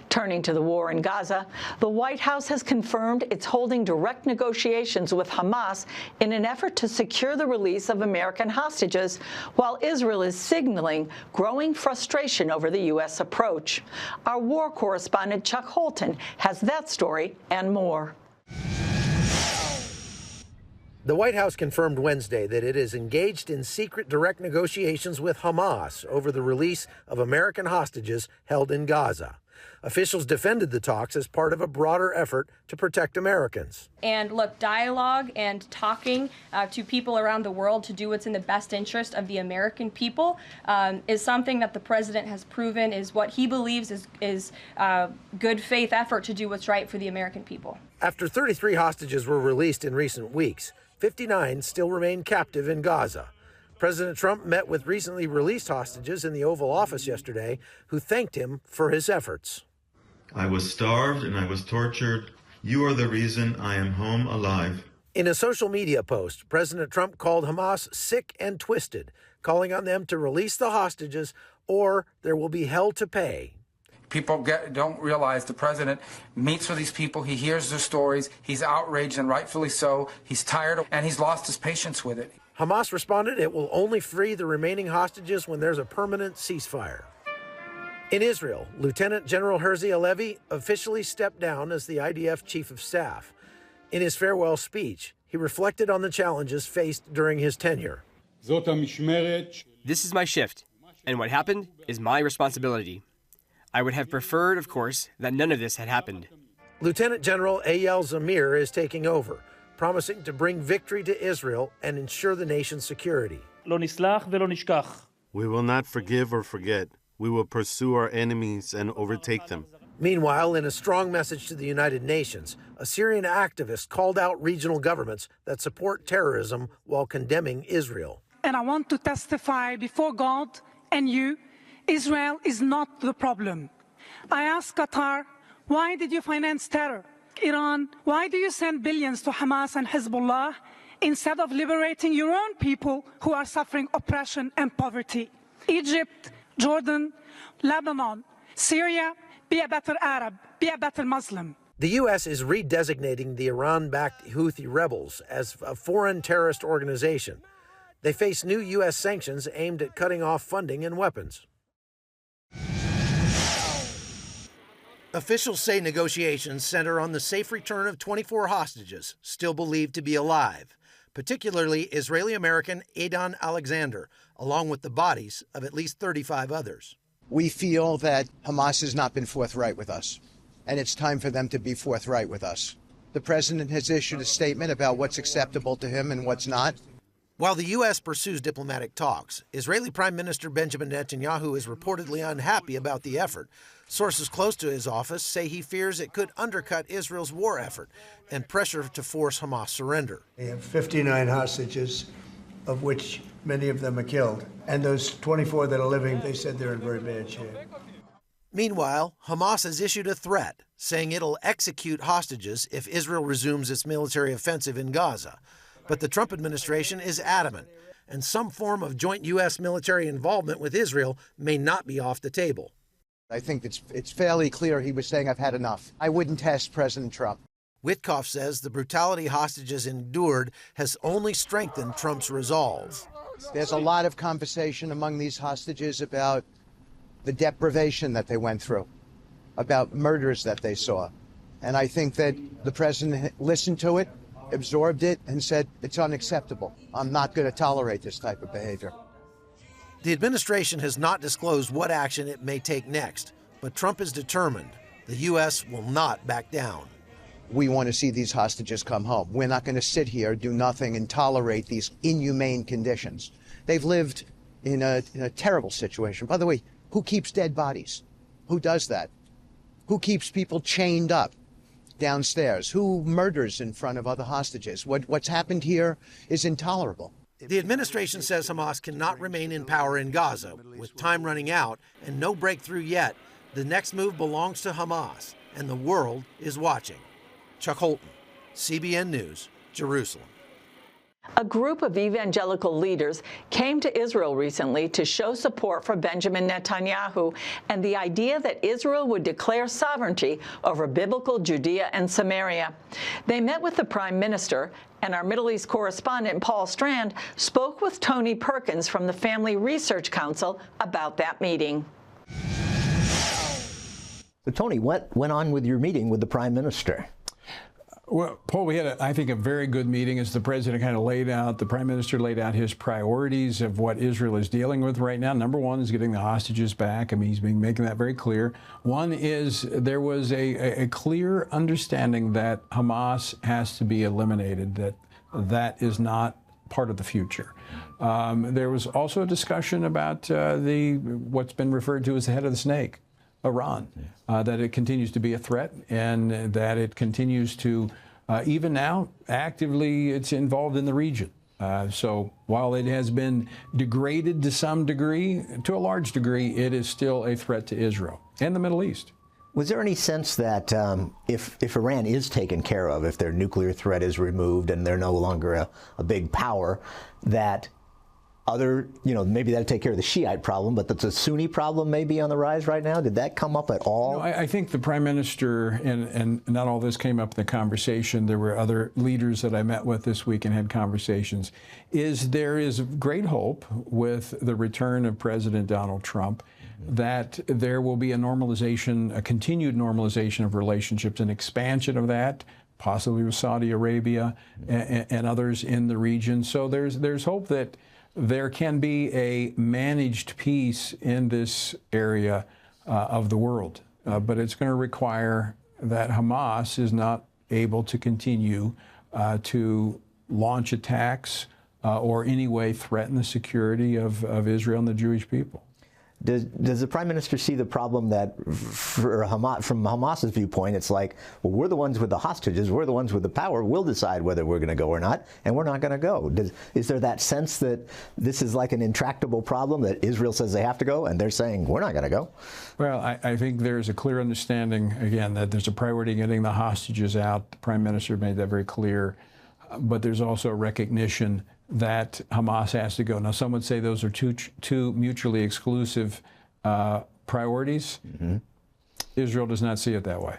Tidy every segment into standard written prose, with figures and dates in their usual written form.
Turning to the war in Gaza, the White House has confirmed it's holding direct negotiations with Hamas in an effort to secure the release of American hostages, while Israel is signaling growing frustration over the U.S. approach. Our war correspondent Chuck Holton has that story and more. The White House confirmed Wednesday that it is engaged in secret direct negotiations with Hamas over the release of American hostages held in Gaza. Officials defended the talks as part of a broader effort to protect Americans. And look, dialogue and talking to people around the world to do what's in the best interest of the American people is something that the president has proven is what he believes is good faith effort to do what's right for the American people. After 33 hostages were released in recent weeks, 59 still remain captive in Gaza. President Trump met with recently released hostages in the Oval Office yesterday, who thanked him for his efforts. I was starved and I was tortured. You are the reason I am home alive. In a social media post, President Trump called Hamas sick and twisted, calling on them to release the hostages or there will be hell to pay. People don't realize the president meets with these people. He hears their stories. He's outraged, and rightfully so. He's tired, and he's lost his patience with it. Hamas responded it will only free the remaining hostages when there's a permanent ceasefire. In Israel, Lieutenant General Herzi Halevi officially stepped down as the IDF Chief of Staff. In his farewell speech, he reflected on the challenges faced during his tenure. This is my shift, and what happened is my responsibility. I would have preferred, of course, that none of this had happened. Lieutenant General Eyal Zamir is taking over, promising to bring victory to Israel and ensure the nation's security. We will not forgive or forget. We will pursue our enemies and overtake them. Meanwhile, in a strong message to the United Nations, a Syrian activist called out regional governments that support terrorism while condemning Israel. And I want to testify before God and you, Israel is not the problem. I ask Qatar, why did you finance terror? Iran, why do you send billions to Hamas and Hezbollah instead of liberating your own people who are suffering oppression and poverty? Egypt, Jordan, Lebanon, Syria, be a better Arab, be a better Muslim. The U.S. is redesignating the Iran-backed Houthi rebels as a foreign terrorist organization. They face new U.S. sanctions aimed at cutting off funding and weapons. Officials say negotiations center on the safe return of 24 hostages still believed to be alive, particularly Israeli-American Adon Alexander, along with the bodies of at least 35 others. We feel that Hamas has not been forthright with us, and it's time for them to be forthright with us. The president has issued a statement about what's acceptable to him and what's not. While the U.S. pursues diplomatic talks, Israeli Prime Minister Benjamin Netanyahu is reportedly unhappy about the effort. Sources close to his office say he fears it could undercut Israel's war effort and pressure to force Hamas surrender. They have 59 hostages, of which many of them are killed. And those 24 that are living, they said they're in very bad shape. Meanwhile, Hamas has issued a threat, saying it'll execute hostages if Israel resumes its military offensive in Gaza. But the Trump administration is adamant, and some form of joint U.S. military involvement with Israel may not be off the table. I think it's fairly clear he was saying, I've had enough. I wouldn't test President Trump. Witkoff says the brutality hostages endured has only strengthened Trump's resolve. There's a lot of conversation among these hostages about the deprivation that they went through, about murders that they saw. And I think that the president listened to it, absorbed it, and said, it's unacceptable. I'm not going to tolerate this type of behavior. The administration has not disclosed what action it may take next, but Trump is determined the U.S. will not back down. We want to see these hostages come home. We're not going to sit here, do nothing, and tolerate these inhumane conditions. They've lived in a terrible situation. By the way, who keeps dead bodies? Who does that? Who keeps people chained up downstairs? Who murders in front of other hostages? What's happened here is intolerable. The administration says Hamas cannot remain in power in Gaza. With time running out and no breakthrough yet, the next move belongs to Hamas, and the world is watching. Chuck Holton, CBN News, Jerusalem. A group of evangelical leaders came to Israel recently to show support for Benjamin Netanyahu and the idea that Israel would declare sovereignty over biblical Judea and Samaria. They met with the Prime Minister, and our Middle East correspondent Paul Strand spoke with Tony Perkins from the Family Research Council about that meeting. So, Tony, what went on with your meeting with the Prime Minister? Well, Paul, we had, I think, a very good meeting as the president kind of laid out, the prime minister laid out his priorities of what Israel is dealing with right now. Number one is getting the hostages back. I mean, he's been making that very clear. One is there was a clear understanding that Hamas has to be eliminated, that is not part of the future. There was also a discussion about what's been referred to as the head of the snake, Iran, that it continues to be a threat and that it continues to, even now, actively it's involved in the region. So while it has been degraded to some degree, to a large degree, it is still a threat to Israel and the Middle East. Was there any sense that if Iran is taken care of, if their nuclear threat is removed and they're no longer a big power, that maybe that'd take care of the Shiite problem, but that the Sunni problem may be on the rise right now? Did that come up at all? No, I think the Prime Minister, and not all this came up in the conversation, there were other leaders that I met with this week and had conversations, there is great hope with the return of President Donald Trump that there will be a normalization, a continued normalization of relationships, an expansion of that, possibly with Saudi Arabia and others in the region. So there's hope that there can be a managed peace in this area of the world, but it's going to require that Hamas is not able to continue to launch attacks or in any way threaten the security of Israel and the Jewish people. Does the Prime Minister see the problem that from Hamas's viewpoint, it's like, well, we're the ones with the hostages, we're the ones with the power, we'll decide whether we're going to go or not, and we're not going to go. Is there that sense that this is like an intractable problem, that Israel says they have to go, and they're saying, we're not going to go? Well, I think there's a clear understanding, again, that there's a priority getting the hostages out. The Prime Minister made that very clear. But there's also a recognition that Hamas has to go. Now, some would say those are two mutually exclusive priorities. Mm-hmm. Israel does not see it that way.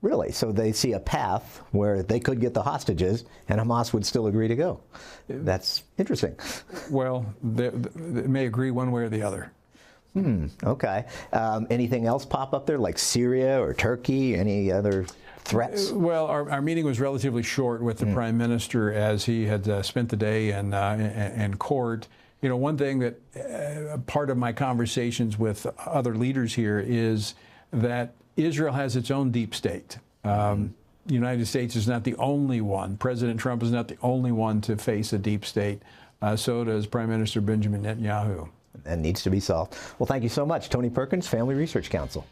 Really? So they see a path where they could get the hostages and Hamas would still agree to go. That's interesting. Well, they may agree one way or the other. Okay. Anything else pop up there, like Syria or Turkey? Any other threats? Well, our meeting was relatively short with the Prime Minister as he had spent the day in court. You know, one thing that part of my conversations with other leaders here is that Israel has its own deep state. The United States is not the only one. President Trump is not the only one to face a deep state. So does Prime Minister Benjamin Netanyahu. And needs to be solved. Well, thank you so much. Tony Perkins, Family Research Council.